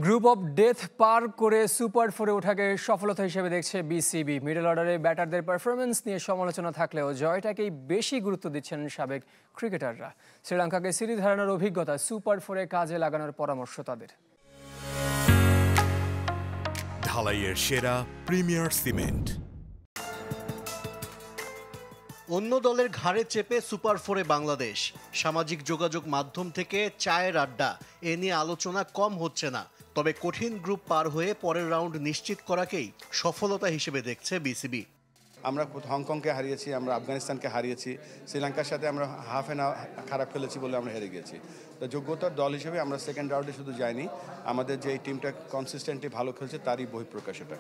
Group of death পার করে super ফোরে ওঠাকে সফলতা হিসেবে দেখছে বিসিবি। মিডল অর্ডারে ব্যাটারদের পারফরমেন্স নিয়ে সমালোচনা থাকলেও জয়টাকেই বেশি গুরুত্ব দিচ্ছেন সাবেক ক্রিকেটাররা। শ্রীলঙ্কাকে সিরিজ হারানোর অভিজ্ঞতা সুপার ফোরে কাজে লাগানোর পরামর্শ তাদের। ঢালাইয়ের সেরা প্রিমিয়ার সিমেন্ট। অন্য দলের ঘাড়ে চেপে সুপার ফোরে বাংলাদেশ। সামাজিক যোগাযোগ মাধ্যম থেকে চায়ের আড্ডা এ নিয়ে আলোচনা কম হচ্ছে না। তবে কঠিন গ্রুপ পার হয়ে পরের রাউন্ড নিশ্চিত করাকেই সফলতা হিসেবে দেখছে বিসিবি। আমরা হংকংকে হারিয়েছি, আমরা আফগানিস্তানকে হারিয়েছি, শ্রীলঙ্কার সাথে আমরা হাফ অ্যান আওয়ার খারাপ খেলেছি বলে আমরা হেরে গেছি। তো যোগ্যতার দল হিসেবে আমরা সেকেন্ড রাউন্ডে শুধু যাইনি, আমাদের যে এই টিমটা কনসিস্টেন্টলি ভালো খেলছে তারই বহিঃপ্রকাশ এটা।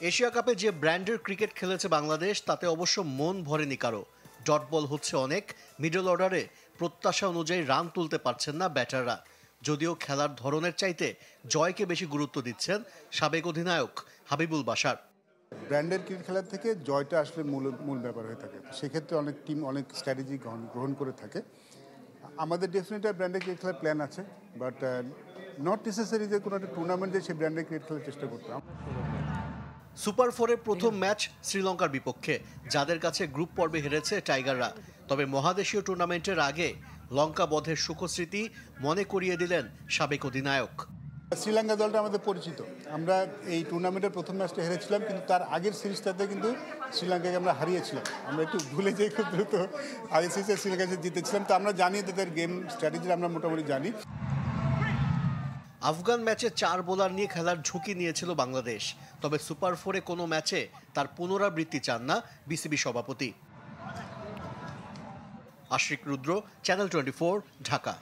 এশিয়া কাপে যে ব্র্যান্ডের ক্রিকেট খেলেছে বাংলাদেশ তাতে অবশ্য মন ভরেনি কারো। ডট বল হচ্ছে অনেক, মিডল অর্ডারে প্রত্যাশা অনুযায়ী রান তুলতে পারছেন না ব্যাটাররা। যদিও খেলার ধরনের চাইতে জয়কে বেশি গুরুত্ব দিচ্ছেন সাবেক অধিনায়ক হাবিবুল বাশার। ব্র্যান্ডের ক্রিকেট খেলার থেকে জয়টা আসলে মূল ব্যাপার হয়ে থাকে। সেক্ষেত্রে অনেক টিম অনেক স্ট্র্যাটেজি গ্রহণ করে থাকে। আমাদের ডেফিনেটলি ব্র্যান্ডের ক্রিকেট খেলার প্ল্যান আছে, বাট নট নেসেসারি যে কোনো একটা টুর্নামেন্টে সেই ব্র্যান্ডের ক্রিকেট খেলার চেষ্টা করতাম। সুপার ফোরের প্রথম ম্যাচ শ্রীলঙ্কার বিপক্ষে, যাদের কাছে গ্রুপ পর্বে হেরেছে টাইগাররা। তবে মহাদেশীয় টুর্নামেন্টের আগে লঙ্কা বধের সুখস্মৃতি মনে করিয়ে দিলেন সাবেক অধিনায়ক। শ্রীলঙ্কা দলটা আমাদের পরিচিত। আমরা এই টুর্নামেন্টের প্রথম ম্যাচটা হেরেছিলাম, কিন্তু তার আগের সিরিজটাতে কিন্তু শ্রীলঙ্কাকে আমরা হারিয়েছিলাম। আমরা একটু ভুলে যাই খুব দ্রুত, আগের সিরিজে শ্রীলঙ্কাকে জিতেছিলাম। তো আমরা জানি তাদের গেম স্ট্র্যাটেজি আমরা মোটামুটি জানি। আফগান ম্যাচে 4 বোলার নিয়ে খেলার ঝুঁকি নিয়েছিল বাংলাদেশ। তবে সুপার ফোরে কোনো ম্যাচে তার পুনরাবৃত্তি চান না বিসিবি সভাপতি। আশিক রুদ্র, চ্যানেল 24, ঢাকা।